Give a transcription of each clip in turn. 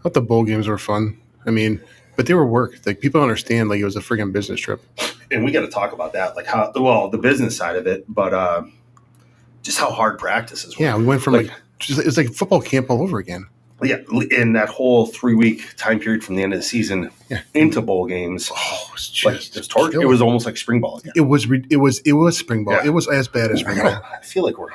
thought the bowl games were fun. I mean, but they were work. Like people don't understand. Like it was a freaking business trip. And we got to talk about that, like how the business side of it, but just how hard practices were. Yeah, we went from it was like football camp all over again. Yeah, in that whole 3-week time period from the end of the season into bowl games. Oh, it was just it was almost like spring ball again. It was spring ball. Yeah. It was as bad as spring ball. I feel like we're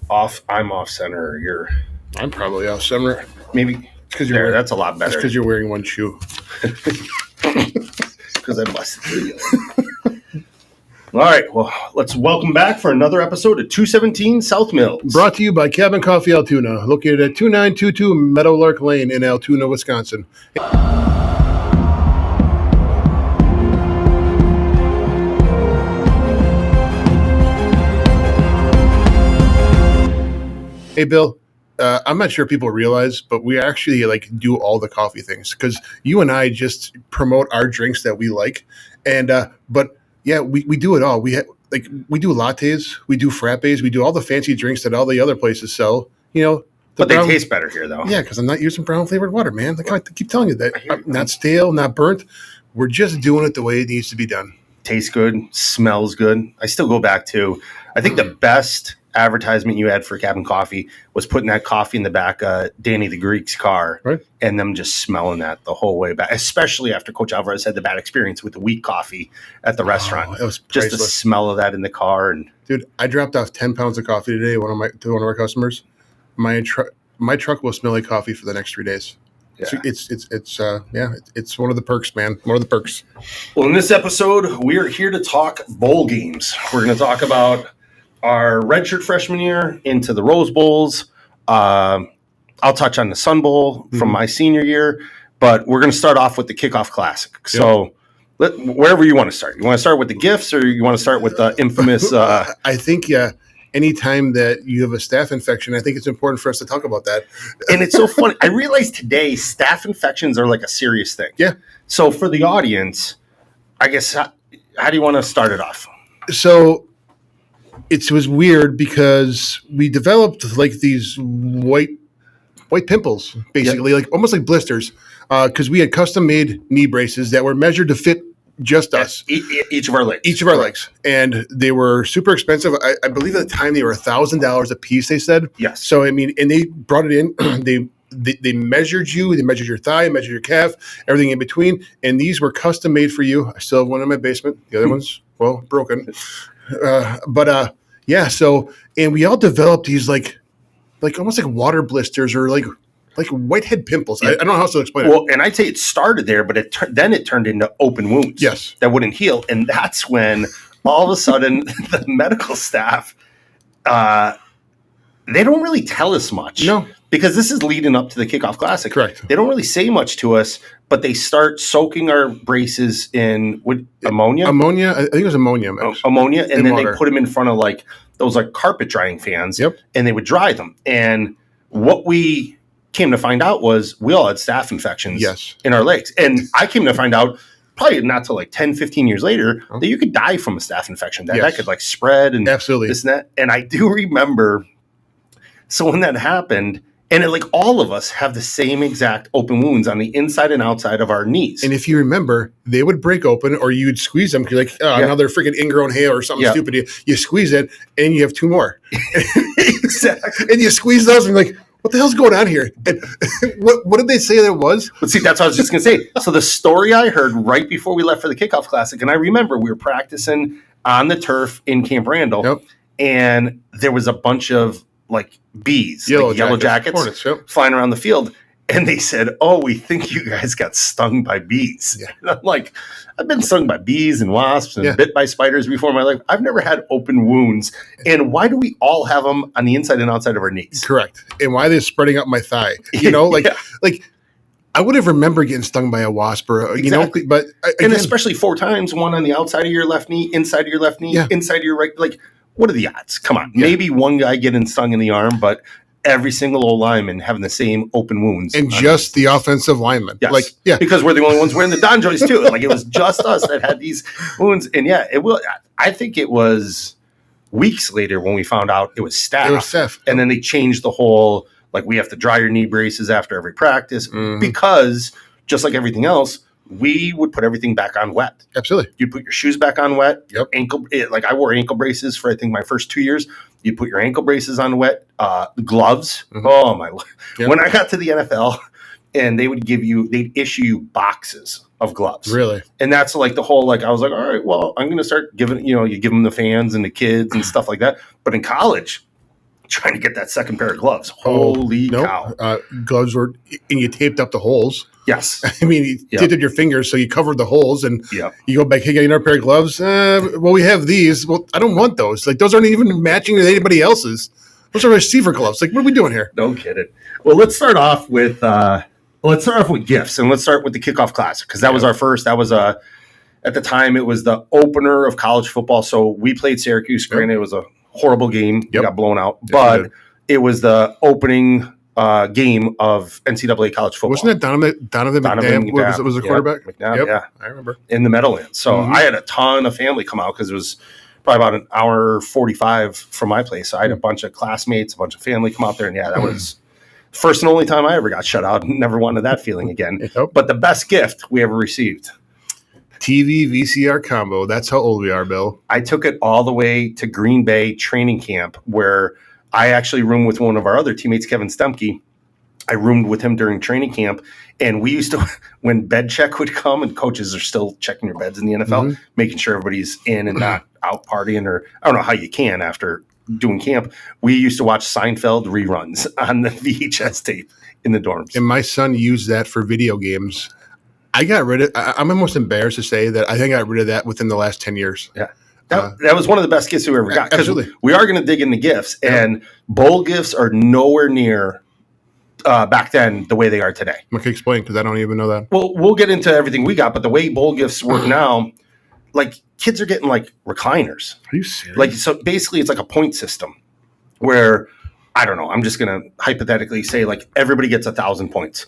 off. I'm off center. I'm probably off center. Maybe because you're. That's a lot better. That's because you're wearing one shoe. Because I busted through. All right, well, let's welcome back for another episode of 217 South Mills. Brought to you by Cabin Coffee Altoona, located at 2922 Meadowlark Lane in Altoona, Wisconsin. Hey, Bill. I'm not sure people realize, but we actually do all the coffee things because you and I just promote our drinks that we like, and but. Yeah, we do it all. We do lattes, we do frappes, we do all the fancy drinks that all the other places sell. But they taste better here, though. Yeah, because I'm not using brown flavored water, man. Like I keep telling you that, not stale, not burnt. We're just doing it the way it needs to be done. Tastes good, smells good. I still go back to, I think the best advertisement you had for Cabin Coffee was putting that coffee in the back of Danny the Greek's car, right? And them just smelling that the whole way back, especially after Coach Alvarez had the bad experience with the weak coffee at the restaurant. It was just the smell of that in the car. And dude, I dropped off 10 pounds of coffee today to one of our customers. My truck will smell like coffee for the next 3 days. Yeah. It's one of the perks, man. One of the perks. Well, in this episode, we are here to talk bowl games. We're going to talk about our redshirt freshman year into the Rose Bowls. I'll touch on the Sun Bowl from my senior year, but we're going to start off with the Kickoff Classic. So wherever you want to start. You want to start with the gifts or you want to start with the infamous? I think, anytime that you have a staph infection, I think it's important for us to talk about that. And it's so funny. I realized today staph infections are like a serious thing. Yeah. So for the audience, I guess, how do you want to start it off? So it was weird because we developed these white pimples, basically, almost like blisters, because we had custom made knee braces that were measured to fit just us. Each of our legs. Each of our legs. And they were super expensive. I believe at the time they were $1,000 a piece, they said. Yes. So, and they brought it in. They measured you. They measured your thigh, measured your calf, everything in between. And these were custom made for you. I still have one in my basement. The other one's, broken. So, and we all developed these almost like water blisters or like whitehead pimples. I don't know how else to explain it. Well, and I'd say it started there, but then it turned into open wounds. Yes. That wouldn't heal. And that's when all of a sudden the medical staff, they don't really tell us much. No. Because this is leading up to the Kickoff Classic. Correct. They don't really say much to us, but they start soaking our braces in ammonia. Ammonia? I think it was ammonia. Ammonia. And then water. They put them in front of those carpet drying fans. Yep. And they would dry them. And what we came to find out was we all had staph infections in our legs. And I came to find out probably not till 10, 15 years later that you could die from a staph infection. That could spread and absolutely this and that. And I do remember, so when that happened, and all of us have the same exact open wounds on the inside and outside of our knees. And if you remember, they would break open or you'd squeeze them because another freaking ingrown hair or something stupid. You squeeze it and you have two more. Exactly. And you squeeze those and you're like, what the hell's going on here? And what did they say that it was? But see, that's what I was just going to say. So the story I heard right before we left for the Kickoff Classic, and I remember we were practicing on the turf in Camp Randall, and there was a bunch of bees, yellow jackets hornets, flying around the field. And they said, we think you guys got stung by bees. Yeah. And I'm like, I've been stung by bees and wasps and bit by spiders before in my life. I've never had open wounds. And why do we all have them on the inside and outside of our knees? Correct. And why are they spreading up my thigh? I would have remembered getting stung by a wasp or, but again, and especially 4 times, one on the outside of your left knee, inside of your left knee, inside of your right. What are the odds? Come on. Maybe one guy getting stung in the arm, but every single old lineman having the same open wounds. And just the offensive lineman. Yes. Because we're the only ones wearing the donjoys too. It was just us that had these wounds. And I think it was weeks later when we found out it was staph. It was staph. And then they changed the whole Like we have to dry your knee braces after every practice Mhm. because just like everything else, we would put everything back on wet. Absolutely. You'd put your shoes back on wet. Yep. Like I wore ankle braces for I think my first 2 years. You'd put your ankle braces on wet. Gloves. Mhm. Oh my! Yep. When I got to the NFL, and they'd issue you boxes of gloves. Really? And that's like the whole, like, I was like, all right, well, I'm going to start giving, you give them the fans and the kids and stuff like that. But in college, trying to get that second pair of gloves. Holy cow. Gloves were, and you taped up the holes. Yes. I mean, you taped your fingers, so you covered the holes, and Yep. you go back, hey, got another pair of gloves? Well, we have these. Well, I don't want those. Like, those aren't even matching to anybody else's. Those are receiver gloves. Like, what are we doing here? No kidding. Well, let's start off with gifts, and let's start with the Kickoff Classic, because that was our first. That was at the time it was the opener of college football. So we played Syracuse. Granted, it was a horrible game. We got blown out, but it was the opening game of NCAA college football. Wasn't that Donovan McNabb was the quarterback? McNabb, yeah, I remember in the Meadowlands. So I had a ton of family come out because it was probably about an hour 45 from my place. So I had a bunch of classmates, a bunch of family come out there, and that was first and only time I ever got shut out. Never wanted that feeling again. But the best gift we ever received. TV VCR combo. That's how old we are, Bill. I took it all the way to Green Bay training camp, where I actually roomed with one of our other teammates, Kevin Stemke. I roomed with him during training camp, and we used to, when bed check would come, and coaches are still checking your beds in the NFL, making sure everybody's in and not out partying, or I don't know how you can after doing camp. We used to watch Seinfeld reruns on the VHS tape in the dorms. And my son used that for video games. I got rid of, I'm almost embarrassed to say that I think I got rid of that within the last 10 years. Yeah. That was one of the best gifts we ever got. Absolutely. We are going to dig into gifts, and bowl gifts are nowhere near back then the way they are today. Okay, explain, because I don't even know that. Well, we'll get into everything we got, but the way bowl gifts work now, like kids are getting like recliners. Are you serious? Like, so basically it's like a point system where, I don't know, I'm just going to hypothetically say like everybody gets 1,000 points.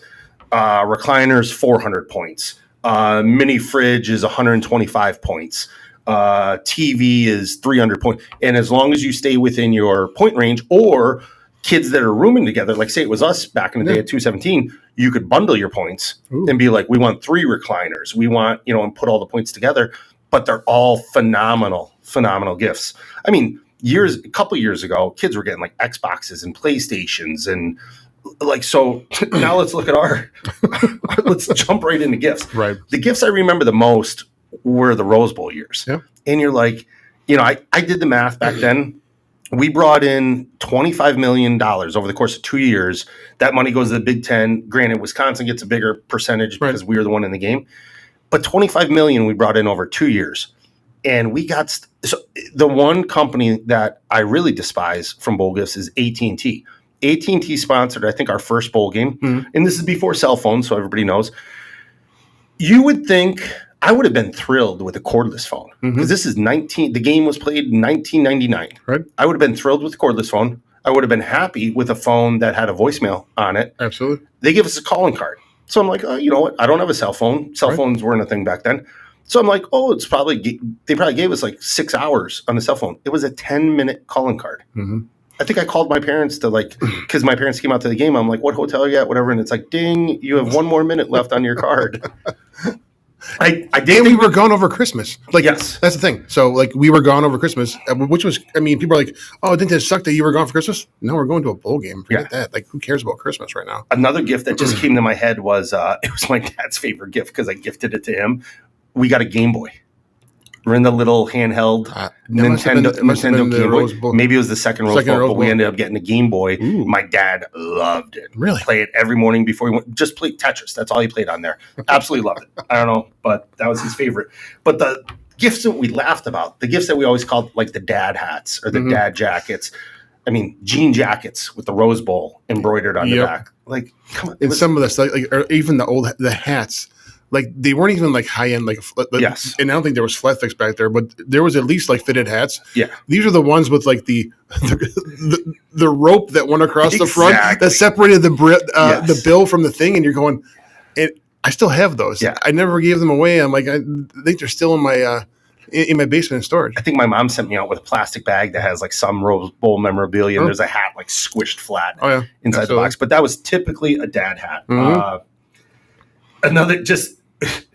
Recliners, 400 points. Mini fridge is 125 points. TV is 300 points. And as long as you stay within your point range, or kids that are rooming together, like say it was us back in the day at 217, you could bundle your points and be like, we want 3 recliners. We want, and put all the points together. But they're all phenomenal gifts. I mean, a couple years ago, kids were getting like Xboxes and PlayStations and like, so now let's look at let's jump right into gifts. Right. The gifts I remember the most were the Rose Bowl years. Yeah. And you're like, I did the math back then. We brought in $25 million over the course of 2 years. That money goes to the Big Ten. Granted, Wisconsin gets a bigger percentage because we were the one in the game. But $25 million we brought in over 2 years. And we got so the one company that I really despise from bowl gifts is AT&T. AT&T sponsored, I think, our first bowl game. And this is before cell phones, so everybody knows. You would think I would have been thrilled with a cordless phone, because this is the game was played in 1999. Right. I would have been thrilled with a cordless phone. I would have been happy with a phone that had a voicemail on it. Absolutely. They give us a calling card. So I'm like, oh, you know what? I don't have a cell phone. Cell phones weren't a thing back then. So I'm like, oh, they probably gave us like 6 hours on the cell phone. It was a 10-minute calling card. I think I called my parents to because my parents came out to the game. I'm like, what hotel are you at? Whatever. And it's like, ding, you have 1 more minute left on your card. I did. And we were gone over Christmas. Yes. That's the thing. So we were gone over Christmas, which was, people are like, oh, didn't it suck that you were gone for Christmas? No, we're going to a bowl game. Forget that. Like, who cares about Christmas right now? Another gift that just came to my head was, it was my dad's favorite gift because I gifted it to him. We got a Game Boy. We're in the little handheld Nintendo Game Boy. Maybe it was the second Rose Bowl, but we ended up getting a Game Boy. Ooh. My dad loved it. Really? Play it every morning before he went. Just play Tetris. That's all he played on there. Absolutely loved it. I don't know, but that was his favorite. But the gifts that we laughed about, the gifts that we always called like the dad hats or the dad jackets. I mean, jean jackets with the Rose Bowl embroidered on the back. Like, come on. And some of the stuff, or even the hats. Like, they weren't even like high end, yes. And I don't think there was flat fix back there, but there was at least like fitted hats. Yeah, these are the ones with like the rope that went across the front that separated the bill from the thing, and you're going. I still have those. Yeah, I never gave them away. I'm like, I think they're still in my in my basement in storage. I think my mom sent me out with a plastic bag that has like some Rose Bowl memorabilia, and Oh. there's a hat like squished flat Oh, yeah. inside Absolutely. the box. But that was typically a dad hat. Mhm. Another just,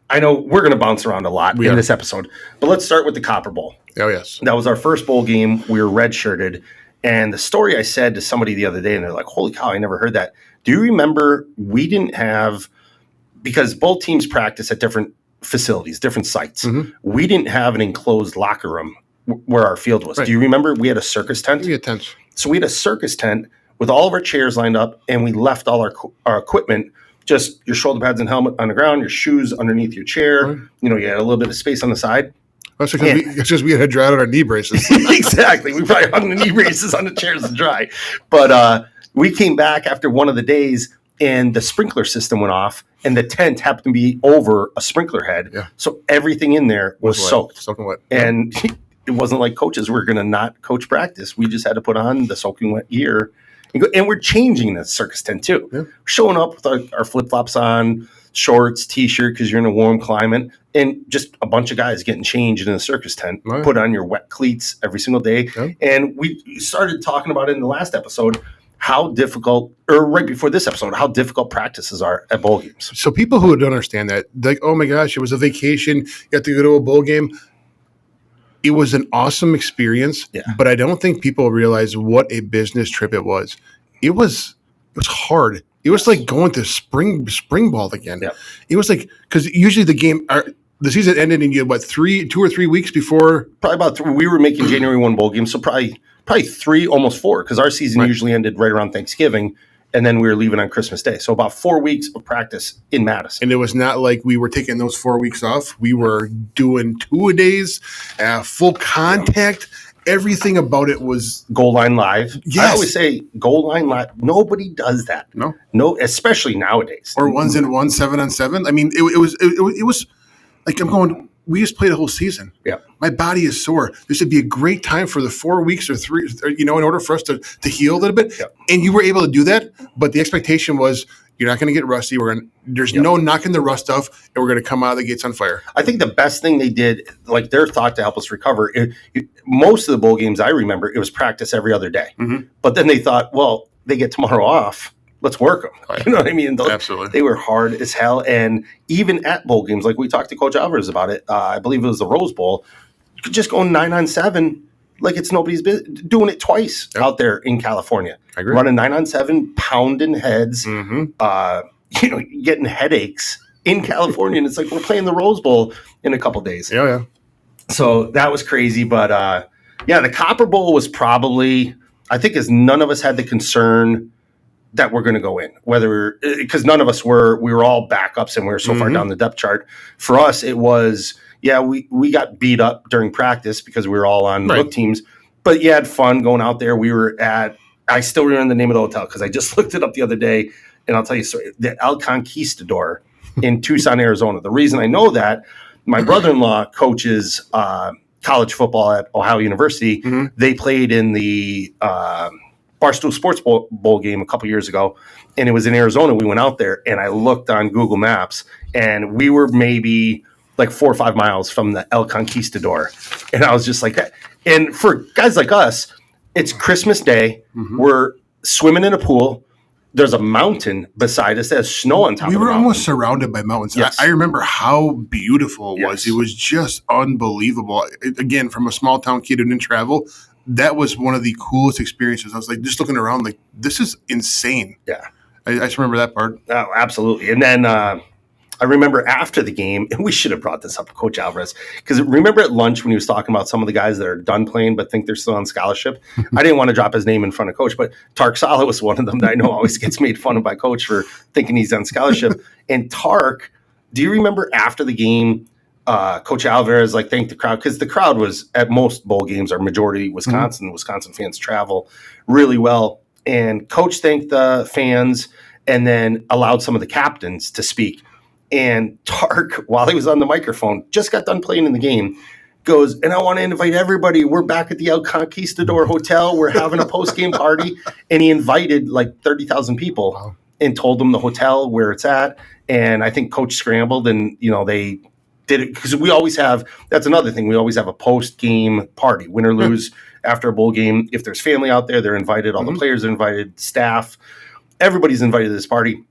I know we're going to bounce around a lot We in are. this episode, but let's start with the Copper Bowl. Oh, yes. That was our first bowl game. We were redshirted. And the story I said to somebody the other day, and they're like, holy cow, I never heard that. Do you remember we didn't have, because both teams practice at different facilities, different sites. Mhm. We didn't have an enclosed locker room where our field was. Right. Do you remember we had a circus tent? Give me a tense. So we had a circus tent with all of our chairs lined up, and we left all our equipment, just your shoulder pads and helmet on the ground, your shoes underneath your chair. Right. You know, you had a little bit of space on the side. That's because we had to dry out our knee braces. Exactly. We probably hung the knee braces on the chairs to dry. But we came back after one of the days, and the sprinkler system went off, and the tent happened to be over a sprinkler head. Yeah. So everything in there was soaked. Soaking wet. And it wasn't like coaches were going to not coach practice. We just had to put on the soaking wet gear. And we're changing the circus tent too. Yeah. Showing up with our flip-flops on, shorts, T-shirt, because you're in a warm climate, and just a bunch of guys getting changed in a circus tent. Right. Put on your wet cleats every single day. Yeah. And we started talking about it in the last episode, how difficult, or right before this episode, how difficult practices are at bowl games. So people who don't understand that, like, oh my gosh, it was a vacation. You have to go to a bowl game. It was an awesome experience, Yeah. but I don't think people realize what a business trip it was. It was hard. It was like going to spring ball again. Yeah. It was like, because usually the season ended in 2 or 3 weeks before. Probably about we were making January 1 bowl games, so probably 3, almost 4, because our season Right. usually ended right around Thanksgiving, and then we were leaving on Christmas Day. So about 4 weeks of practice in Madison. And it was not like we were taking those 4 weeks off. We were doing 2-a-days, full contact. Everything about it was Goal line live. Yes. I always say goal line live. Nobody does that. No, especially nowadays. or 1-on-1, 7-on-7. I mean, it was like I'm going. We just played a whole season. Yeah. My body is sore. This would be a great time for the 4 weeks or 3, in order for us to heal a little bit. Yeah. And you were able to do that, but the expectation was you're not going to get rusty. There's no knocking the rust off, and we're going to come out of the gates on fire. I think the best thing they did, like their thought to help us recover, most of the bowl games I remember, it was practice every other day. Mhm. But then they thought, well, they get tomorrow off. Let's work them. Right. You know what I mean? Absolutely. They were hard as hell. And even at bowl games, like we talked to Coach Alvarez about it, I believe it was the Rose Bowl, you could just go 9-on-7 like it's nobody's business, doing it twice out there in California. I agree. Running 9-on-7, pounding heads, getting headaches in California. And it's like, we're playing the Rose Bowl in a couple days. Yeah. So that was crazy. But the Copper Bowl was probably, I think, as none of us had the concern that we're going to go in, because none of us we were all backups and we were so far down the depth chart. For us, it was, we got beat up during practice because we were all on look teams, but you had fun going out there. We were I still remember the name of the hotel because I just looked it up the other day, and I'll tell you a story. The El Conquistador in Tucson, Arizona. The reason I know that, my brother-in-law coaches college football at Ohio University. Mm-hmm. They played in the Barstool Sports Bowl game a couple years ago, and it was in Arizona. We went out there, and I looked on Google Maps, and we were maybe like 4 or 5 miles from the El Conquistador, and I was just like that. And for guys like us, it's Christmas Day. Mm-hmm. We're swimming in a pool. There's a mountain beside us that has snow on top of it. We were almost surrounded by mountains. Yes. I remember how beautiful it was. Yes. It was just unbelievable. Again, from a small town kid who didn't travel, that was one of the coolest experiences. I was like, just looking around, like, this is insane. Yeah. I just remember that part. Oh, absolutely. And then I remember after the game, and we should have brought this up to Coach Alvarez, because remember at lunch when he was talking about some of the guys that are done playing but think they're still on scholarship? I didn't want to drop his name in front of Coach, but Tark Sala was one of them that I know always gets made fun of by Coach for thinking he's on scholarship. And Tark, do you remember after the game, Coach Alvarez thanked the crowd? Because the crowd was, at most bowl games, are majority Wisconsin. Mm-hmm. Wisconsin fans travel really well. And Coach thanked the fans and then allowed some of the captains to speak. And Tark, while he was on the microphone, just got done playing in the game, goes, and I want to invite everybody. We're back at the El Conquistador Hotel. We're having a post-game party. And he invited like 30,000 people and told them the hotel, where it's at. And I think Coach scrambled, and, they did it because we always have. That's another thing. We always have a post-game party, win or lose, after a bowl game. If there's family out there, they're invited. All the players are invited. Staff, everybody's invited to this party.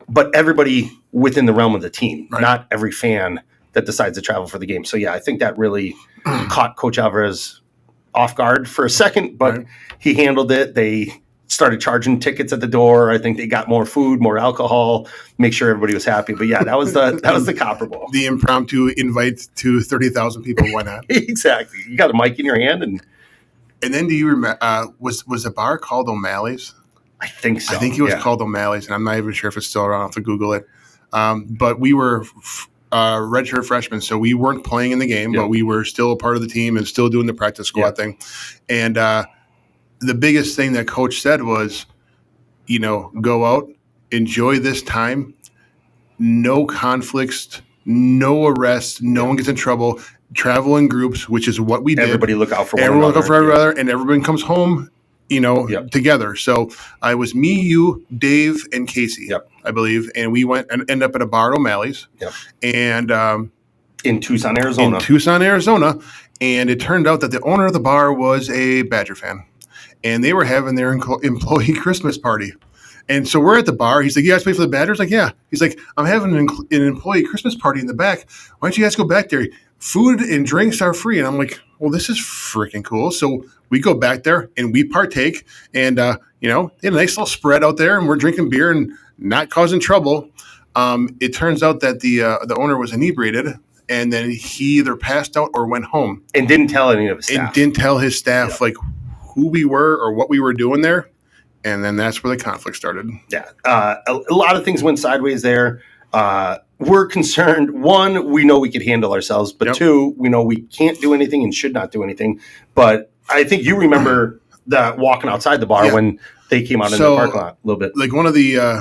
But everybody within the realm of the team, not every fan that decides to travel for the game. So, yeah, I think that really caught Coach Alvarez off guard for a second, but he handled it. They started charging tickets at the door. I think they got more food, more alcohol, make sure everybody was happy. But, yeah, that was the Copper Bowl. The impromptu invite to 30,000 people. Why not? Exactly. You got a mic in your hand. And then do you remember, was the bar called O'Malley's? I think so. I think it was called O'Malley's, and I'm not even sure if it's still around. I'll have to Google it. But we were redshirt freshmen, so we weren't playing in the game, but we were still a part of the team and still doing the practice squad thing. And the biggest thing that Coach said was, go out, enjoy this time, no conflicts, no arrests, no one gets in trouble, travel in groups, which is what we did. Everybody look out for one Everyone another. look out for everyone, and everyone comes home together. So I was me, you, Dave, and Casey, I believe, and we went and ended up at a bar at O'Malley's, and in Tucson, Arizona, and it turned out that the owner of the bar was a Badger fan, and they were having their employee Christmas party. And so we're at the bar. He's like, "You guys play for the Badgers?" Like, yeah. He's like, "I'm having an employee Christmas party in the back. Why don't you guys go back there? Food and drinks are free." And I'm like, "Well, this is freaking cool." So we go back there and we partake, and they had a nice little spread out there, and we're drinking beer and not causing trouble. It turns out that the owner was inebriated, and then he either passed out or went home and didn't tell any of his staff. And didn't tell his staff like who we were or what we were doing there. And then that's where the conflict started. Yeah. A lot of things went sideways there. We're concerned. One, we know we could handle ourselves. But two, we know we can't do anything and should not do anything. But I think you remember that walking outside the bar when they came out in the parking lot a little bit. Like one of the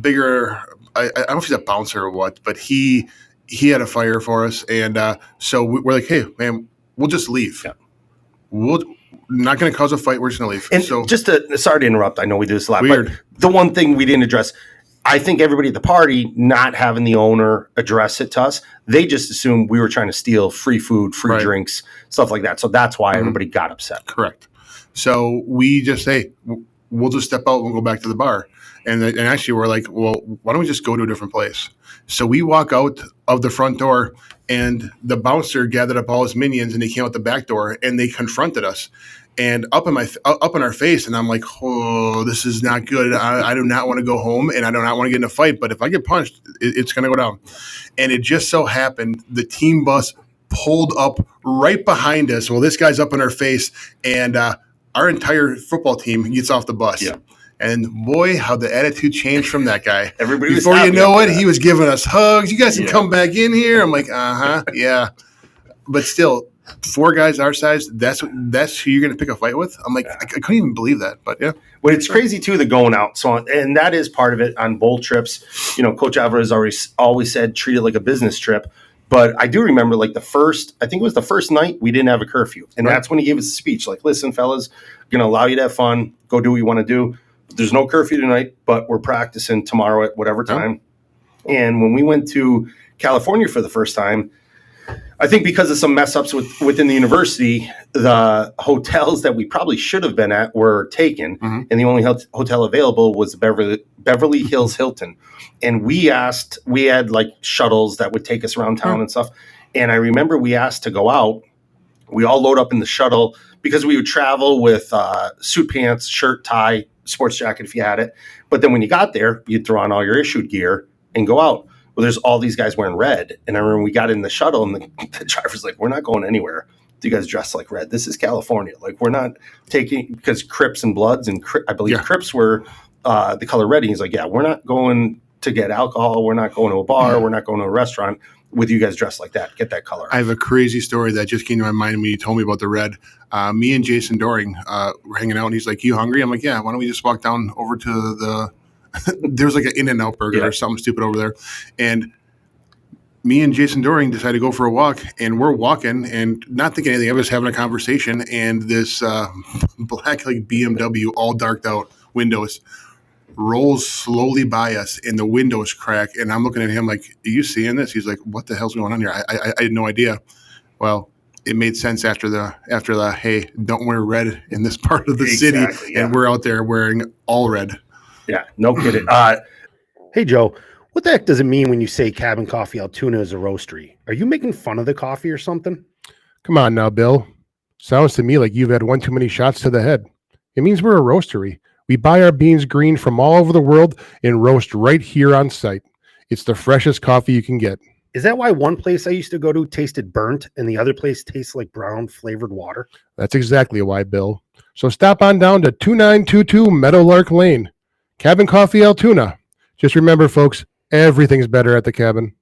bigger, I don't know if he's a bouncer or what, but he had a fire for us. And so we're like, "Hey, man, we'll just leave. Yeah. We're not going to cause a fight. We're just going to leave." And so just sorry to interrupt. I know we do this a lot. Weird. But the one thing we didn't address, I think everybody at the party, not having the owner address it to us, they just assumed we were trying to steal free food, free drinks, stuff like that. So that's why everybody got upset. Correct. So we just say, we'll just step out and we'll go back to the bar. And actually we're like, well, why don't we just go to a different place? So we walk out of the front door, and the bouncer gathered up all his minions, and they came out the back door, and they confronted us. And up in our face, and I'm like, "Oh, this is not good. I do not want to go home, and I do not want to get in a fight. But if I get punched, it's going to go down." And it just so happened the team bus pulled up right behind us. Well, this guy's up in our face, and our entire football team gets off the bus. Yeah. And boy, how the attitude changed from that guy. Everybody was Before you happy know after it, that. he was giving us hugs. "You guys can come back in here." I'm like, yeah. But still, 4 guys our size, that's who you're going to pick a fight with? I'm like, I couldn't even believe that. But yeah. But it's crazy, too, the going out. So, and that is part of it on bowl trips. Coach Alvarez always said, treat it like a business trip. But I do remember, like, I think it was the first night, we didn't have a curfew. And that's when he gave us a speech. Like, "Listen, fellas, going to allow you to have fun. Go do what you want to do. There's no curfew tonight, but we're practicing tomorrow at whatever time." And when we went to California for the first time, I think because of some mess ups within the university, the hotels that we probably should have been at were taken, and the only hotel available was Beverly Hills Hilton. And we had like shuttles that would take us around town and stuff. And I remember we asked to go out. We all load up in the shuttle because we would travel with suit pants, shirt, tie, sports jacket if you had it. But then when you got there, you'd throw on all your issued gear and go out. Well, there's all these guys wearing red. And I remember we got in the shuttle, and the driver's like, "We're not going anywhere. You guys dress like red. This is California. Like, we're not taking," because Crips and Bloods, and I believe Crips were the color red. And he's like, "Yeah, we're not going to get alcohol. We're not going to a bar. We're not going to a restaurant with you guys dressed like that. Get that color." I have a crazy story that just came to my mind when you told me about the red. Me and Jason Doring were hanging out, and he's like, "You hungry?" I'm like, "Yeah, why don't we just walk down over to the there's like an In-N-Out burger or something stupid over there." And me and Jason Doring decided to go for a walk, and we're walking and not thinking anything of us, having a conversation, and this black like BMW, all darked out windows, rolls slowly by us and the windows crack. And I'm looking at him like, are you seeing this? He's like, what the hell's going on here? I had no idea. Well, it made sense after the hey, don't wear red in this part of the city. Yeah. And we're out there wearing all red. Yeah, no kidding. Hey, Joe, what the heck does it mean when you say Cabin Coffee Altoona is a roastery? Are you making fun of the coffee or something? Come on now, Bill. Sounds to me like you've had one too many shots to the head. It means we're a roastery. We buy our beans green from all over the world and roast right here on site. It's the freshest coffee you can get. Is that why one place I used to go to tasted burnt and the other place tastes like brown flavored water? That's exactly why, Bill. So stop on down to 2922 Meadowlark Lane. Cabin Coffee Altoona. Just remember, folks, everything's better at the cabin.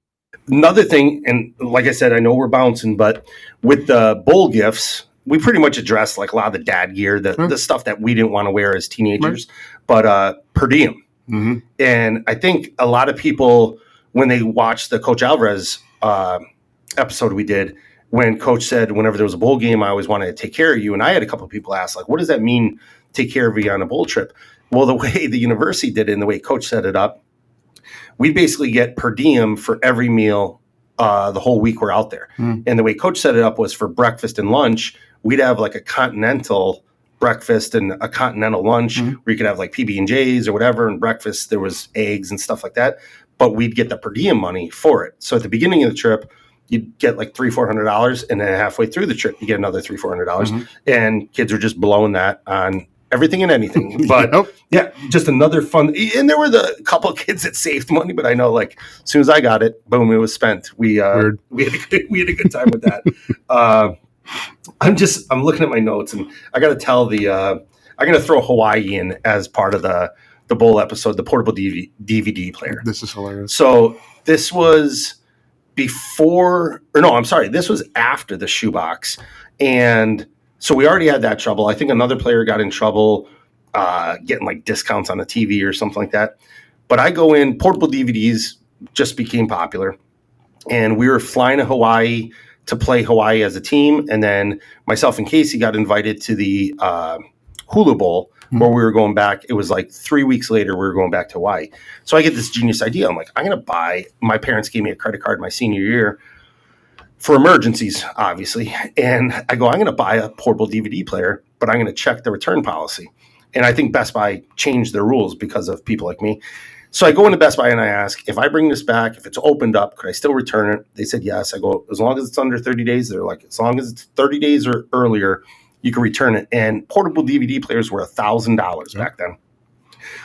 Another thing, and like I said, I know we're bouncing, but with the bowl gifts, we pretty much addressed like a lot of the dad gear, the stuff that we didn't want to wear as teenagers, but per diem. Mm-hmm. And I think a lot of people, when they watched the Coach Alvarez episode we did, when Coach said, whenever there was a bowl game, I always wanted to take care of you. And I had a couple of people ask, like, what does that mean, take care of you on a bowl trip? Well, the way the university did it and the way Coach set it up, we basically get per diem for every meal the whole week we're out there. And the way Coach set it up was for breakfast and lunch, we'd have like a continental breakfast and a continental lunch where you could have like PB&Js or whatever, and breakfast there was eggs and stuff like that. But we'd get the per diem money for it. So at the beginning of the trip, you'd get like $300-400, and then halfway through the trip, you get another $300-400, and kids are just blowing that on everything and anything. But yeah, just another fun. And there were the couple of kids that saved money, but I know like as soon as I got it, boom, it was spent. We had a good time with that. I'm looking at my notes, and I got to tell I'm going to throw Hawaii in as part of the bowl episode, the portable DVD player. This is hilarious. So this was this was after the shoebox. And so we already had that trouble. I think another player got in trouble getting like discounts on the TV or something like that. But I go in, portable DVDs just became popular. And we were flying to Hawaii to play Hawaii as a team. And then myself and Casey got invited to the Hula Bowl, where we were going back. It was like 3 weeks later, we were going back to Hawaii. So I get this genius idea. I'm like, I'm going to buy, my parents gave me a credit card my senior year for emergencies, obviously. And I go, I'm going to buy a portable DVD player, but I'm going to check the return policy. And I think Best Buy changed their rules because of people like me. So I go into Best Buy and I ask, if I bring this back, if it's opened up, could I still return it? They said, yes. I go, as long as it's under 30 days. They're like, as long as it's 30 days or earlier, you can return it. And portable DVD players were $1,000 back then.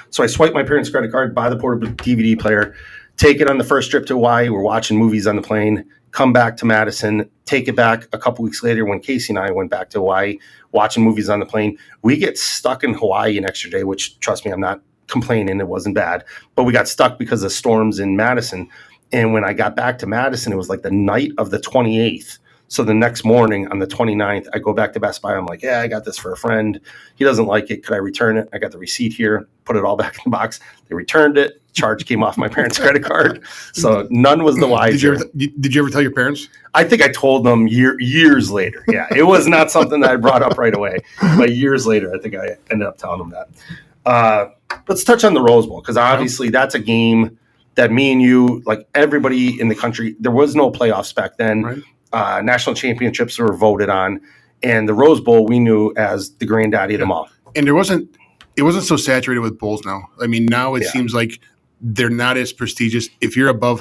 So I swipe my parents' credit card, buy the portable DVD player, take it on the first trip to Hawaii. We're watching movies on the plane, come back to Madison, take it back a couple weeks later when Casey and I went back to Hawaii, watching movies on the plane. We get stuck in Hawaii an extra day, which, trust me, I'm not complaining. It wasn't bad. But we got stuck because of storms in Madison. And when I got back to Madison, it was like the night of the 28th. So the next morning on the 29th, I go back to Best Buy. I'm like, yeah, I got this for a friend. He doesn't like it. Could I return it? I got the receipt here, put it all back in the box. They returned it. Charge came off my parents' credit card. So none was the wiser. Did you ever tell your parents? I think I told them years later. Yeah, it was not something that I brought up right away. But years later, I think I ended up telling them that. Let's touch on the Rose Bowl, because obviously that's a game that me and you, like everybody in the country, there was no playoffs back then. Right. National championships were voted on, and the Rose Bowl we knew as the granddaddy of them all. And it wasn't so saturated with bowls now. I mean, now it seems like they're not as prestigious. If you're above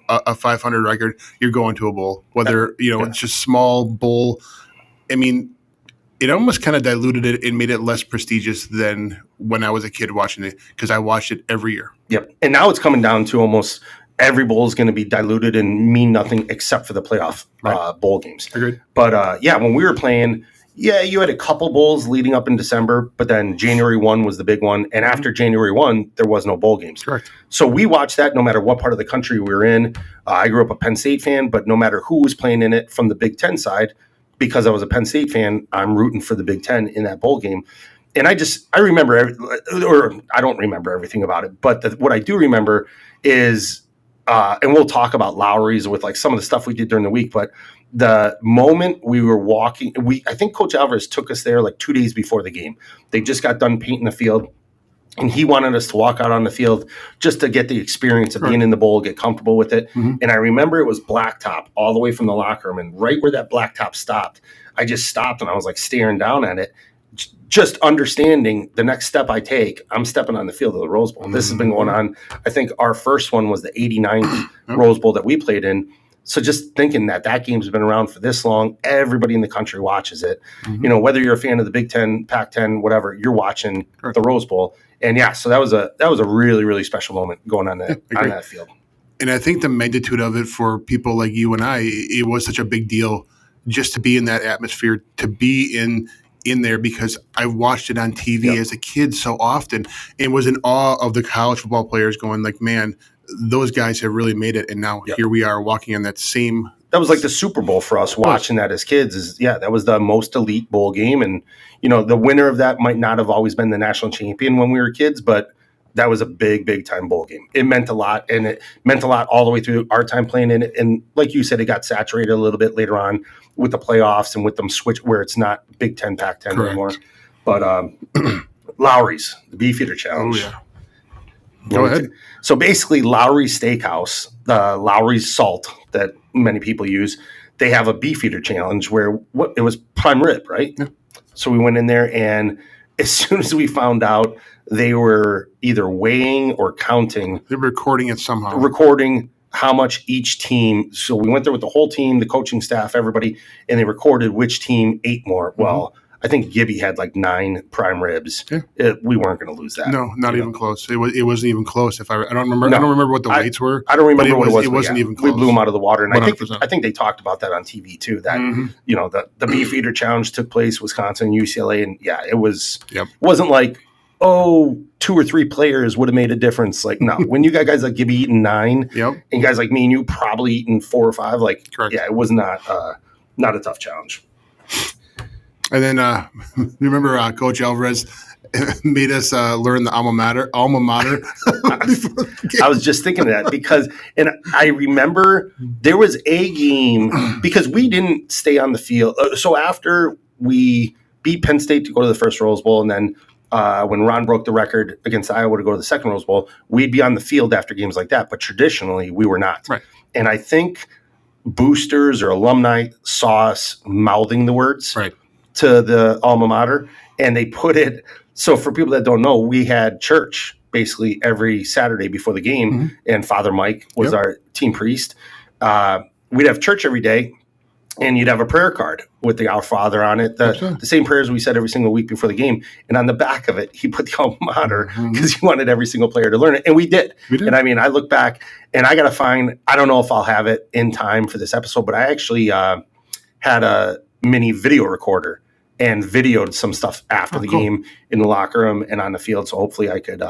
a 500 record, you're going to a bowl. Whether it's just small bowl. I mean, it almost kind of diluted it and made it less prestigious than when I was a kid watching it, because I watched it every year. Yep, and now it's coming down to almost every bowl is going to be diluted and mean nothing except for the playoff bowl games. Agreed. But when we were playing, you had a couple bowls leading up in December, but then January 1 was the big one. And after January 1, there was no bowl games. Correct. So we watched that no matter what part of the country we were in. I grew up a Penn State fan, but no matter who was playing in it from the Big Ten side, because I was a Penn State fan, I'm rooting for the Big Ten in that bowl game. And I remember, or I don't remember everything about it, but what I do remember is, and we'll talk about Lowry's with like some of the stuff we did during the week, but the moment we were walking, I think Coach Alvarez took us there like 2 days before the game. They just got done painting the field. And he wanted us to walk out on the field just to get the experience of being in the bowl, get comfortable with it. Mhm. And I remember it was blacktop all the way from the locker room. And right where that blacktop stopped, I just stopped and I was like staring down at it, just understanding the next step I take, I'm stepping on the field of the Rose Bowl. This has been going on. I think our first one was the 89th Rose Bowl that we played in. So just thinking that game's been around for this long, everybody in the country watches it. You know, whether you're a fan of the Big Ten, Pac-10, whatever, you're watching the Rose Bowl. And yeah, so that was a really, really special moment going on that field. And I think the magnitude of it for people like you and I, it was such a big deal just to be in that atmosphere, to be in there, because I watched it on TV as a kid so often and was in awe of the college football players going like, man, those guys have really made it. And now here we are walking on that same. That was like the Super Bowl for us watching that as kids. That was the most elite bowl game. And, you know, the winner of that might not have always been the national champion when we were kids, but that was a big, big time bowl game. It meant a lot, and it meant a lot all the way through our time playing in it. And like you said, it got saturated a little bit later on with the playoffs and with them switch where it's not Big Ten, Pac-10 anymore. But Lowry's, the Beefeater Challenge. Oh, yeah. Go ahead. So basically, Lowry's Steakhouse, the Lowry's Salt that many people use, they have a Beefeater Challenge where it was prime rib, right? Yeah. So we went in there, and as soon as we found out they were either weighing or counting, they're recording it somehow. Recording how much each team. So we went there with the whole team, the coaching staff, everybody, and they recorded which team ate more. Mm-hmm. Well, I think Gibby had like 9 prime ribs. Yeah. We weren't going to lose that. No, not even close. It wasn't even close. I don't remember. No, I don't remember what the weights were. I don't remember what it was. It wasn't even close. We blew them out of the water, and 100%. I think they talked about that on TV too. That you know the Beefeater Challenge took place, Wisconsin, UCLA, and it was. It wasn't like 2 or 3 players would have made a difference. Like no, when you got guys like Gibby eating 9, and guys like me and you probably eating 4 or 5. Like it was not a tough challenge. And then remember Coach Alvarez made us learn the alma mater. I was just thinking of that because, and I remember there was a game because we didn't stay on the field. So after we beat Penn State to go to the first Rose Bowl, and then when Ron broke the record against Iowa to go to the second Rose Bowl, we'd be on the field after games like that. But traditionally, we were not. Right. And I think boosters or alumni saw us mouthing the words. Right. To the alma mater, and they put it. So for people that don't know, we had church basically every Saturday before the game, and Father Mike was our team priest. We'd have church every day, and you'd have a prayer card with the Our Father on it, the same prayers we said every single week before the game. And on the back of it, he put the alma mater because he wanted every single player to learn it, and we did. And I mean, I look back, and I got to find. I don't know if I'll have it in time for this episode, but I actually had a mini video recorder and videoed some stuff after the game in the locker room and on the field. So hopefully I could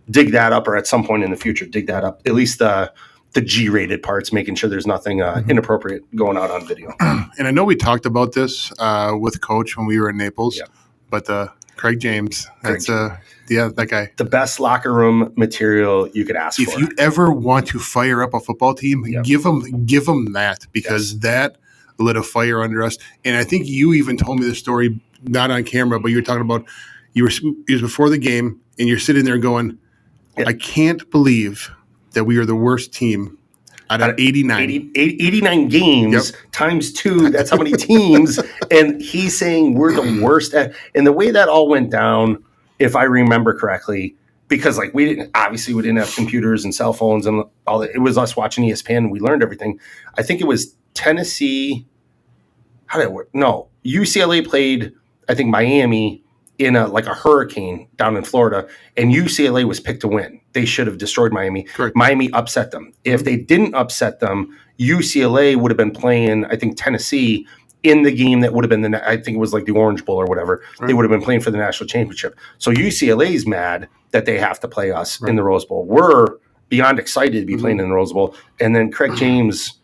dig that up, or at some point in the future, dig that up, at least the G-rated parts, making sure there's nothing inappropriate going out on video. And I know we talked about this with Coach when we were in Naples, but Craig James, that guy. The best locker room material you could ask for. If you ever want to fire up a football team, give them that, because that lit a fire under us. And I think you even told me the story, not on camera, but you were talking about it was before the game, and you're sitting there going, I can't believe that we are the worst team out of 89. 89 games times 2. That's how many teams. And he's saying we're the worst. And the way that all went down, if I remember correctly, because like we didn't have computers and cell phones and all that. It was us watching ESPN. And we learned everything. I think it was Tennessee. How did it work? No, UCLA played, I think, Miami in a hurricane down in Florida, and UCLA was picked to win. They should have destroyed Miami. Correct. Miami upset them. If they didn't upset them, UCLA would have been playing, I think, Tennessee in the game that would have been I think it was like the Orange Bowl or whatever. Right. They would have been playing for the national championship. So UCLA's mad that they have to play us in the Rose Bowl. We're beyond excited to be playing in the Rose Bowl. And then Craig James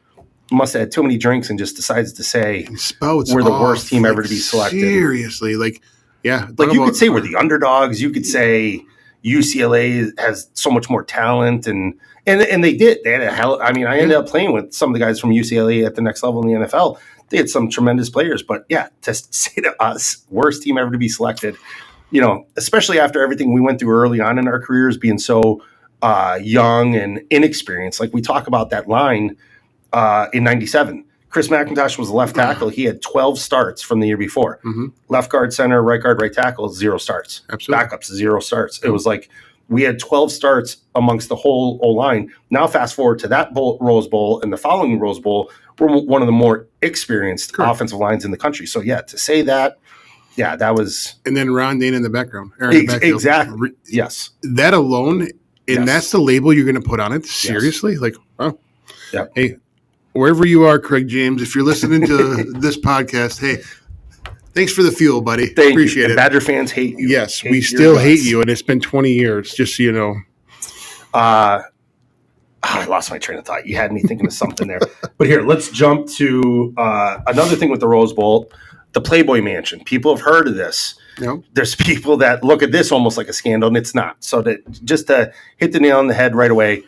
must have had too many drinks and just decides to say we're the worst team ever to be selected. Seriously, like you could say we're the underdogs. You could say UCLA has so much more talent, and they did. They had I ended up playing with some of the guys from UCLA at the next level in the NFL. They had some tremendous players, but to say to us, worst team ever to be selected, especially after everything we went through early on in our careers, being so young and inexperienced. Like we talk about that line in '97. Chris McIntosh was the left tackle. He had 12 starts from the year before. Mm-hmm. Left guard, center, right guard, right tackle, 0 starts. Absolutely. Backups, 0 starts. It was like we had 12 starts amongst the whole O-line. Now fast forward to that Rose Bowl and the following Rose Bowl, we're one of the more experienced offensive lines in the country. So, to say that, that was... And then Ron Dane in the background. Exactly. Yes. That alone, and that's the label you're going to put on it? Seriously? Like, oh. Yeah. Hey, wherever you are, Craig James, if you're listening to this podcast, hey, thanks for the fuel, buddy. Appreciate it. Badger fans hate you. Yes, we still hate you, and it's been 20 years, just so you know. I lost my train of thought. You had me thinking of something there. But here, let's jump to another thing with the Rose Bowl, the Playboy Mansion. People have heard of this. Yep. There's people that look at this almost like a scandal, and it's not. So just to hit the nail on the head right away,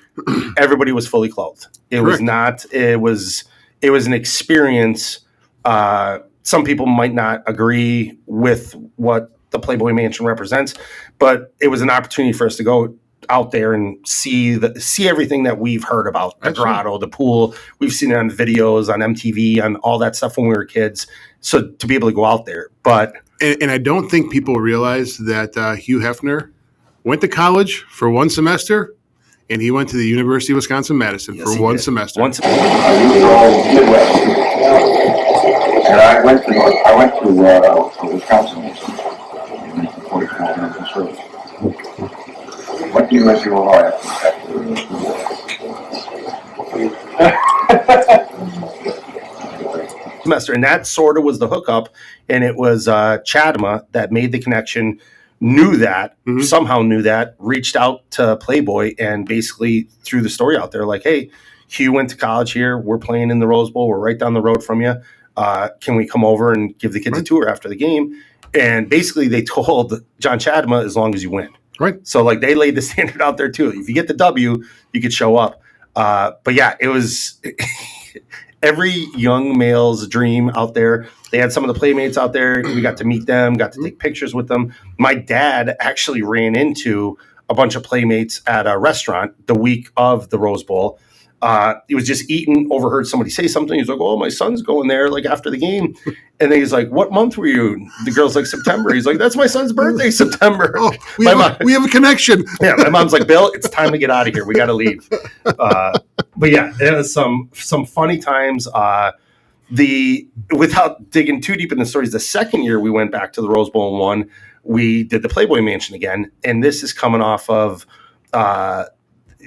everybody was fully clothed. It was not. It was an experience. Some people might not agree with what the Playboy Mansion represents, but it was an opportunity for us to go out there and see everything that we've heard about the grotto, the pool. We've seen it on videos, on MTV, on all that stuff when we were kids. So to be able to go out there, and I don't think people realize that Hugh Hefner went to college for one semester, and he went to the University of Wisconsin-Madison for one semester. And I went to Wisconsin in 1944. What University of Ohio? Semester, and that sort of was the hookup, and it was Chadema that made the connection, somehow knew that, reached out to Playboy and basically threw the story out there like, hey, Hugh went to college here, we're playing in the Rose Bowl, we're right down the road from you, can we come over and give the kids a tour after the game? And basically they told John Chadema, as long as you win. Right. So like they laid the standard out there too. If you get the W, you could show up. But it was every young male's dream out there. They had some of the playmates out there. We got to meet them, got to take pictures with them. My dad actually ran into a bunch of playmates at a restaurant the week of the Rose Bowl. He was just eating, overheard somebody say something. He's like, oh, my son's going there like after the game. And then he's like, what month were you? The girl's like, September. He's like, that's my son's birthday, September. Oh, we have a connection. Yeah, my mom's like, Bill, it's time to get out of here. We got to leave. But it was some funny times. Without digging too deep in the stories, the second year we went back to the Rose Bowl and won, we did the Playboy Mansion again. And this is coming off of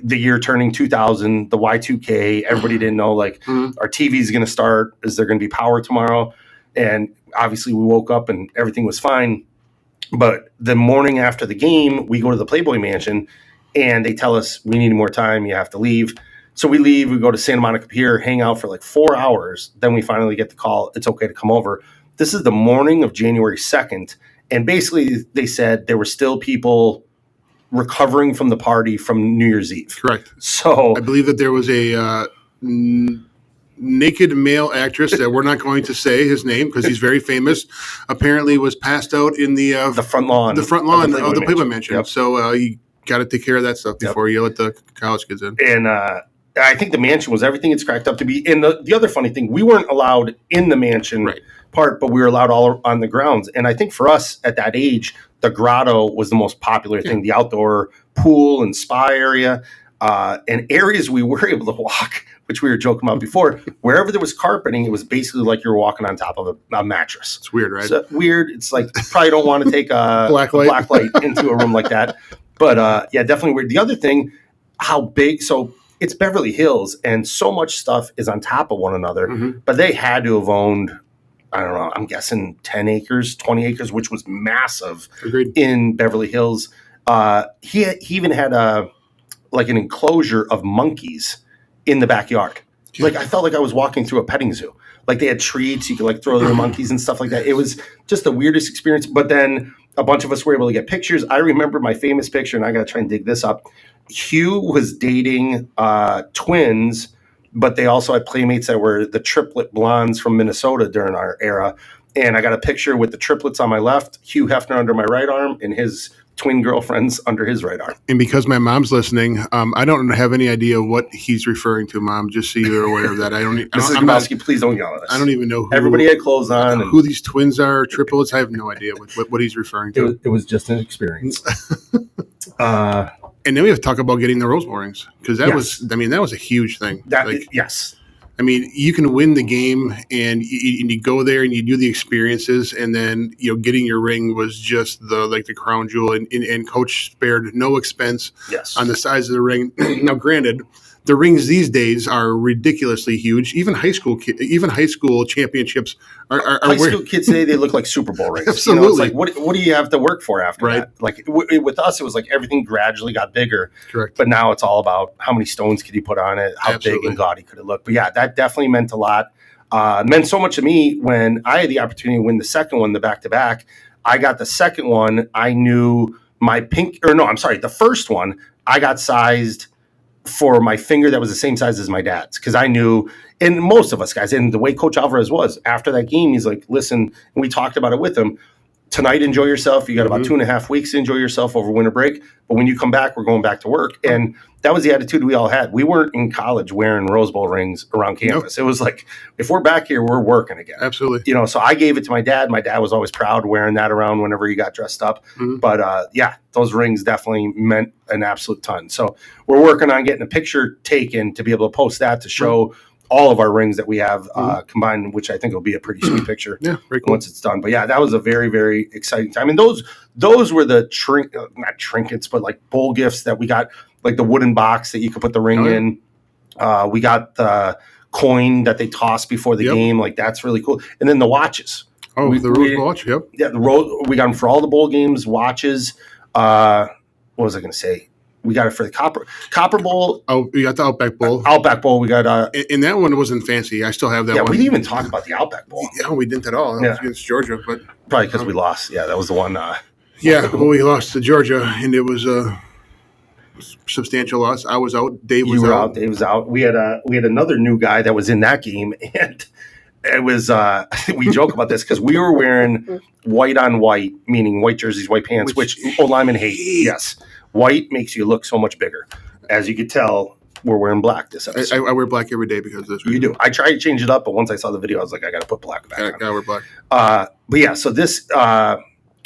the year turning 2000, the Y2K. Everybody didn't know, our TV is going to start. Is there going to be power tomorrow? And obviously we woke up and everything was fine. But the morning after the game, we go to the Playboy Mansion and they tell us we need more time. You have to leave. So we leave. We go to Santa Monica Pier, hang out for 4 hours. Then we finally get the call. It's okay to come over. This is the morning of January 2nd. And basically they said there were still people recovering from the party from New Year's Eve. Correct. So I believe that there was a naked male actress that we're not going to say his name because he's very famous. Apparently was passed out in the front lawn of the Playboy Mansion. Yep. So you got to take care of that stuff before you let the college kids in. And I think the mansion was everything it's cracked up to be. And the other funny thing, we weren't allowed in the mansion part, but we were allowed all on the grounds. And I think for us at that age, the grotto was the most popular thing, the outdoor pool and spa area, and areas we were able to walk, which we were joking about before. Wherever there was carpeting, it was basically like you were walking on top of a mattress. It's weird, right? So, weird. It's like you probably don't want to take a black light into a room like that. But definitely weird. The other thing, how big, so it's Beverly Hills, and so much stuff is on top of one another, but they had to have owned, I don't know, I'm guessing 10 acres, 20 acres, which was massive. Agreed. In Beverly Hills. He even had an enclosure of monkeys in the backyard. I felt like I was walking through a petting zoo. They had treats, you could throw their monkeys and stuff like that. It was just the weirdest experience. But then a bunch of us were able to get pictures. I remember my famous picture, and I got to try and dig this up. Hugh was dating twins, but they also had playmates that were the triplet blondes from Minnesota during our era. And I got a picture with the triplets on my left, Hugh Hefner under my right arm, and his twin girlfriends under his right arm. And because my mom's listening, I don't have any idea what he's referring to, Mom. Just so you're aware of that. Mrs. Grabowski, please don't yell at us. I don't even know who everybody had clothes on. Who these twins are, triplets. I have no idea what he's referring to. It was just an experience. And then we have to talk about getting the Rose Bowl rings, because that was a huge thing. Yes. I mean, you can win the game and you go there and you do the experiences, and then getting your ring was just the crown jewel. And Coach spared no expense on the size of the ring. Now, granted, the rings these days are ridiculously huge. Even high school championships are high school kids today. They look like Super Bowl rings. Absolutely. It's like what do you have to work for after that? Like with us, it was like everything gradually got bigger. Correct. But now it's all about how many stones could you put on it, how big and gaudy could it look. But yeah, that definitely meant a lot. Meant so much to me when I had the opportunity to win the second one, the back-to-back. I got the second one. I knew the first one I got sized for my finger that was the same size as my dad's, because I knew, and most of us guys, and the way Coach Alvarez was after that game, he's like, listen, and we talked about it with him. Tonight, enjoy yourself. You got about 2.5 weeks to enjoy yourself over winter break. But when you come back, we're going back to work. And that was the attitude we all had. We weren't in college wearing Rose Bowl rings around campus. Nope. It was like, if we're back here, we're working again. Absolutely. So I gave it to my dad. My dad was always proud wearing that around whenever he got dressed up. Mm-hmm. But those rings definitely meant an absolute ton. So we're working on getting a picture taken to be able to post that to show all of our rings that we have combined, which I think will be a pretty sweet picture once it's done. But yeah, that was a very, very exciting time. And those were the not trinkets, but like bowl gifts that we got, like the wooden box that you could put the ring in. We got the coin that they tossed before the game. Like, that's really cool. And then the watches. Oh, the Rose Bowl watch. Yep. Yeah, we got them for all the bowl games, watches. What was I going to say? We got it for the Copper Bowl. Oh, we got the Outback Bowl. Outback Bowl. We got and that one wasn't fancy. I still have that one. Yeah, we didn't even talk about the Outback Bowl. Yeah, we didn't at all. That was against Georgia, but probably because we lost. Yeah, that was the one. We lost to Georgia, and it was a substantial loss. I was out. Dave was out. Dave was out. We had another new guy that was in that game, and it was we joke about this because we were wearing white on white, meaning white jerseys, white pants, which O-linemen hate. Yes. White makes you look so much bigger. As you could tell, we're wearing black this episode. I wear black every day because of this. You do. I tried to change it up, but once I saw the video, I was like, I got to put black back on. I wear black. But yeah, so this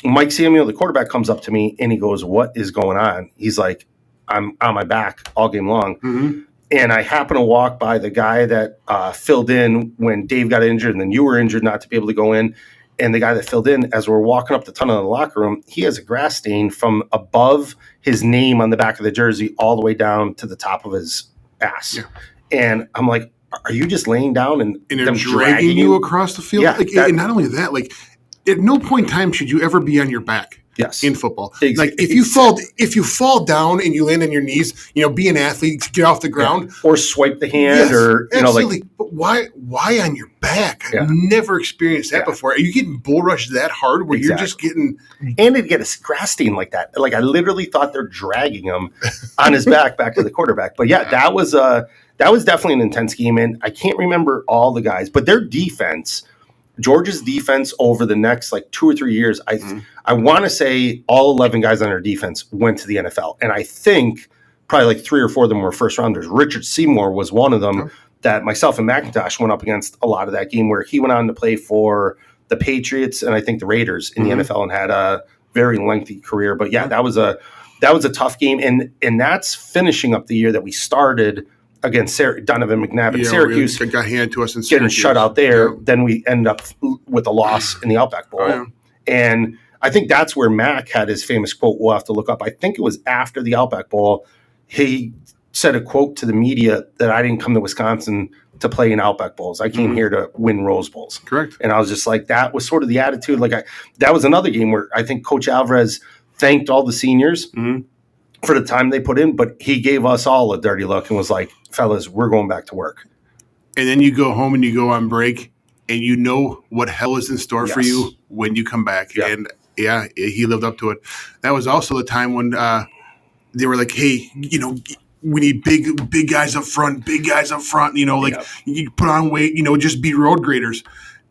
Mike Samuel, the quarterback, comes up to me and he goes, "What is going on?" He's like, "I'm on my back all game long." Mm-hmm. And I happen to walk by the guy that filled in when Dave got injured and then you were injured not to be able to go in. And the guy that filled in, as we're walking up the tunnel in the locker room, he has a grass stain from above his name on the back of the jersey all the way down to the top of his ass. Yeah. And I'm like, are you just laying down and they're dragging you across the field? Yeah, and not only that, like, at no point in time should you ever be on your back. Yes. In football. Like, if you fall down and you land on your knees, be an athlete, get off the ground. Yeah. Or swipe the hand or absolutely. But why on your back? I've never experienced that before. Are you getting bull rushed that hard where you're just getting and to get a grass stain like that? Like, I literally thought they're dragging him on his back to the quarterback. But that was definitely an intense game, and I can't remember all the guys, but their defense, Georgia's defense over the next 2 or 3 years, I want to say all 11 guys on our defense went to the NFL. And I think probably 3 or 4 of them were first rounders. Richard Seymour was one of them that myself and McIntosh went up against a lot of that game, where he went on to play for the Patriots and I think the Raiders in the NFL and had a very lengthy career. But yeah, that was a tough game. And that's finishing up the year that we started against Donovan McNabb in Syracuse. Got handed to us in getting Syracuse. shut out there. Yeah. Then we end up with a loss in the Outback Bowl. Oh, yeah. And I think that's where Mac had his famous quote. We'll have to look up. I think it was after the Outback Bowl. He said a quote to the media that I didn't come to Wisconsin to play in Outback Bowls. I came here to win Rose Bowls. Correct. And I was just like, that was sort of the attitude. That was another game where I think Coach Alvarez thanked all the seniors for the time they put in, but he gave us all a dirty look and was like, fellas, we're going back to work. And then you go home and you go on break and you know what hell is in store for you when you come back. Yep. And yeah, he lived up to it. That was also the time when they were like, hey, we need big guys up front, you put on weight, just be road graders.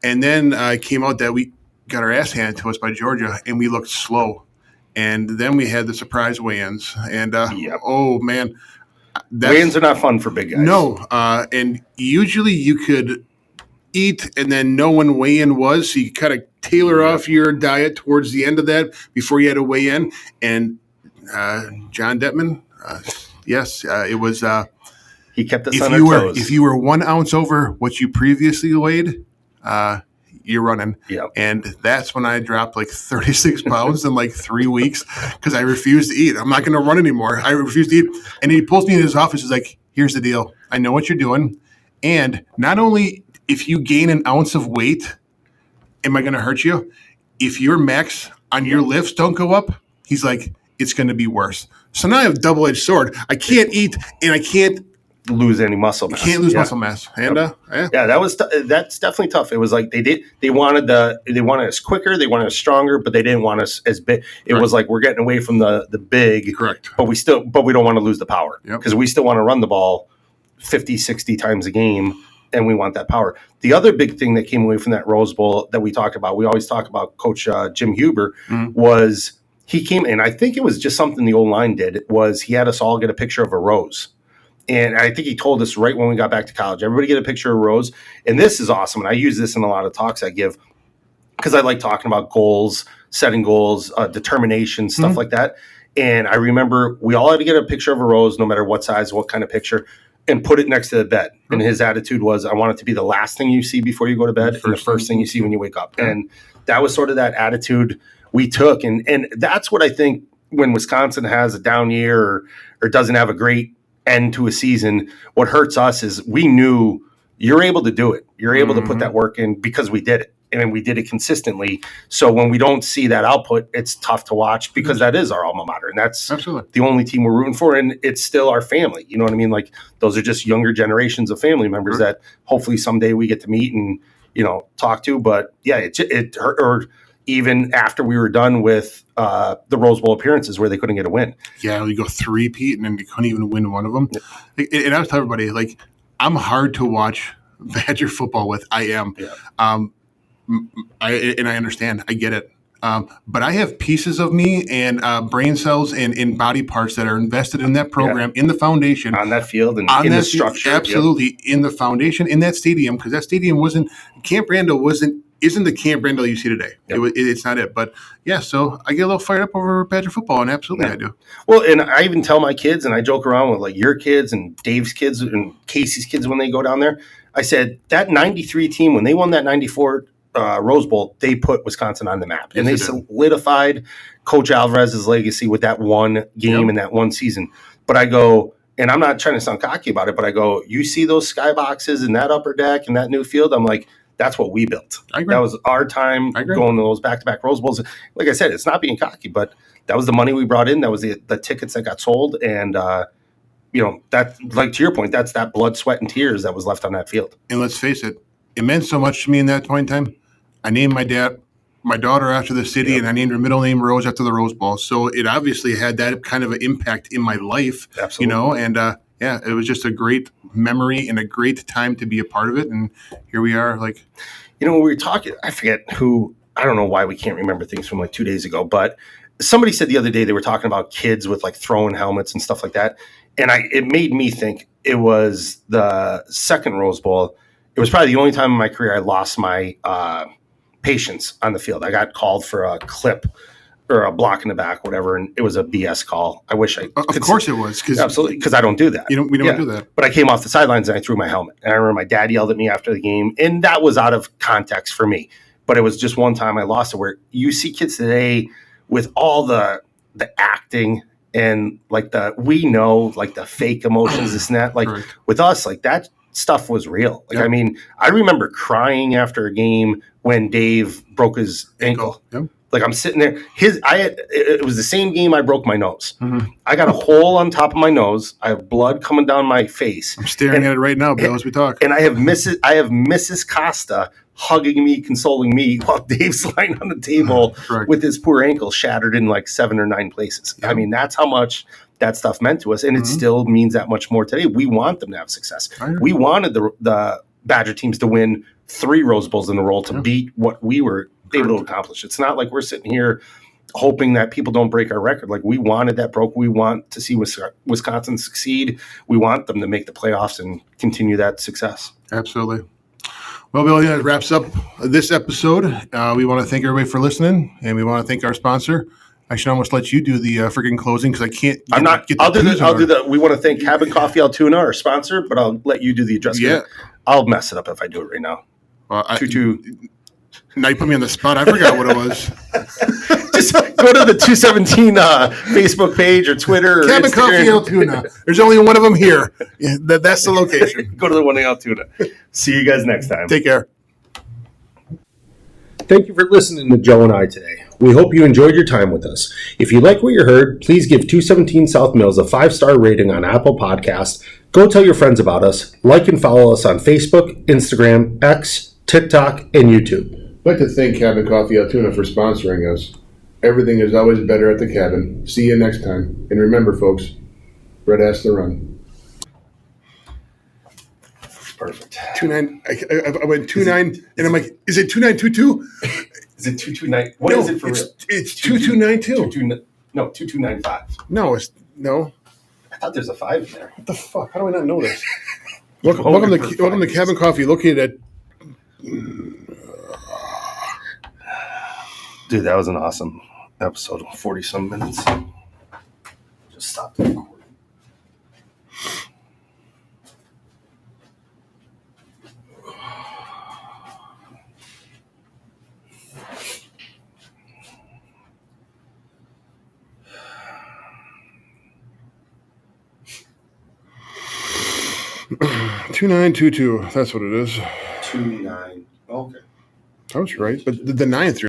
And then it came out that we got our ass handed to us by Georgia, and we looked slow. And then we had the surprise weigh-ins, and oh man, weigh-ins are not fun for big guys. No, and usually you could eat and then know when weigh-in was, so you kind of tailor off your diet towards the end of that before you had to weigh in. And John Detman, yes, it was. He kept us on our toes. If you were 1 ounce over what you previously weighed, you're running. Yeah. And that's when I dropped like 36 pounds in like 3 weeks because I refused to eat. I'm not going to run anymore. I refused to eat. And he pulls me in his office. He's like, here's the deal. I know what you're doing. And not only if you gain an ounce of weight, am I going to hurt you? If your max on your lifts don't go up, he's like, it's going to be worse. So now I have a double-edged sword. I can't eat and I can't lose any muscle mass. Can't lose muscle mass. And that's definitely tough. It was like they wanted us quicker, they wanted us stronger, but they didn't want us as big. It was like we're getting away from the big. Correct. But we don't want to lose the power because we still want to run the ball 50, 60 times a game, and we want that power. The other big thing that came away from that Rose Bowl that we talked about, we always talk about Coach Jim Huber, was he came in. I think it was just something the O-line did, was he had us all get a picture of a rose. And I think he told us right when we got back to college, everybody get a picture of a rose. And this is awesome. And I use this in a lot of talks I give because I like talking about goals, setting goals, determination, stuff like that. And I remember we all had to get a picture of a rose, no matter what size, what kind of picture, and put it next to the bed. And his attitude was, I want it to be the last thing you see before you go to bed and the first thing you see when you wake up. And that was sort of that attitude we took. And that's what I think when Wisconsin has a down year or doesn't have a great end to a season, what hurts us is we knew you're able to do it. You're able to put that work in because we did it. And we did it consistently. So when we don't see that output, it's tough to watch because that is our alma mater. And that's the only team we're rooting for. And it's still our family. You know what I mean? Like those are just younger generations of family members that hopefully someday we get to meet and, talk to. But yeah, it hurt. Or even after we were done with the Rose Bowl appearances where they couldn't get a win. Yeah, you go 3-peat and then you couldn't even win one of them. And I was telling everybody, like, I'm hard to watch Badger football with. I am. Yeah. I understand. I get it. But I have pieces of me and brain cells and body parts that are invested in that program, in the foundation. On that field and in the structure. Absolutely. In the foundation, in that stadium, because that stadium Camp Randall isn't the Camp Randall you see today. It's not it. But yeah, so I get a little fired up over Badger football, and absolutely I do. Well, and I even tell my kids, and I joke around with like your kids and Dave's kids and Casey's kids when they go down there. I said that 93 team, when they won that 94 Rose Bowl, they put Wisconsin on the map. And they solidified Coach Alvarez's legacy with that one game and that one season. But I go, and I'm not trying to sound cocky about it, but I go, you see those skyboxes and that upper deck and that new field? I'm like, that's what we built. That was our time going to those back-to-back Rose Bowls. Like I said, it's not being cocky, but that was the money we brought in. That was the tickets that got sold. And, that, like to your point, that's that blood, sweat, and tears that was left on that field. And let's face it, it meant so much to me in that point in time. I named my daughter after the city, and I named her middle name Rose after the Rose Bowl. So it obviously had that kind of an impact in my life. Absolutely. And it was just a great memory and a great time to be a part of it. And here we are. Like, when we were talking, I forget who, I don't know why we can't remember things from like 2 days ago, but somebody said the other day they were talking about kids with like throwing helmets and stuff like that. And it made me think it was the second Rose Bowl. It was probably the only time in my career I lost my patience on the field. I got called for a clip or a block in the back, whatever, and it was a BS call. I wish I Of course it was. Absolutely, because I don't do that. We don't do that. But I came off the sidelines and I threw my helmet. And I remember my dad yelled at me after the game, and that was out of context for me. But it was just one time I lost it, where you see kids today with all the acting and like the fake emotions, this and that. Like with us, like that stuff was real. Like, I mean, I remember crying after a game when Dave broke his ankle. Yep. Like I'm sitting there, it was the same game I broke my nose. I got a hole on top of my nose. I have blood coming down my face. I'm staring at it right now, Bill, as we talk. And I have Mrs. Costa hugging me, consoling me, while Dave's lying on the table with his poor ankle shattered in like 7 or 9 places. Yep. I mean, that's how much that stuff meant to us. And it still means that much more today. We want them to have success. We wanted the Badger teams to win 3 Rose Bowls in a row to beat what we were able to accomplish. It's not like we're sitting here hoping that people don't break our record. Like, we wanted that broke. We want to see Wisconsin succeed. We want them to make the playoffs and continue that success. Absolutely. Well, Bill, that wraps up this episode. We want to thank everybody for listening, and we want to thank our sponsor. I should almost let you do the freaking closing because I can't. I'll do the. We want to thank Cabin Coffee Altoona, our sponsor, but I'll let you do the adjustment. Yeah. I'll mess it up if I do it right now. Well, now you put me on the spot. I forgot what it was. Just go to the 217 Facebook page or Twitter. Cabin Coffee Altoona. There's only one of them here. Yeah, that's the location. Go to the one in Altoona. See you guys next time. Take care. Thank you for listening to Joe and I today. We hope you enjoyed your time with us. If you like what you heard, please give 217 South Mills a 5-star rating on Apple Podcasts. Go tell your friends about us. Like and follow us on Facebook, Instagram, X, TikTok, and YouTube. I'd like to thank Cabin Coffee Altoona for sponsoring us. Everything is always better at the cabin. See you next time. And remember, folks, Red has to run. Perfect. 2-9. I went 2-9, and I'm like, is it 2-9-2-2? Is it 2-2-9? What is it for real? It's 2-2-9-2. No, 2-2-9-5. No. I thought there's a 5 in there. What the fuck? How do I not know this? Welcome to Cabin Coffee, located at. Dude, that was an awesome episode. 40-some minutes. Just stop the recording. $2-9-2-2. That's what it is. 2-9. Okay. I was right, but the 9 through.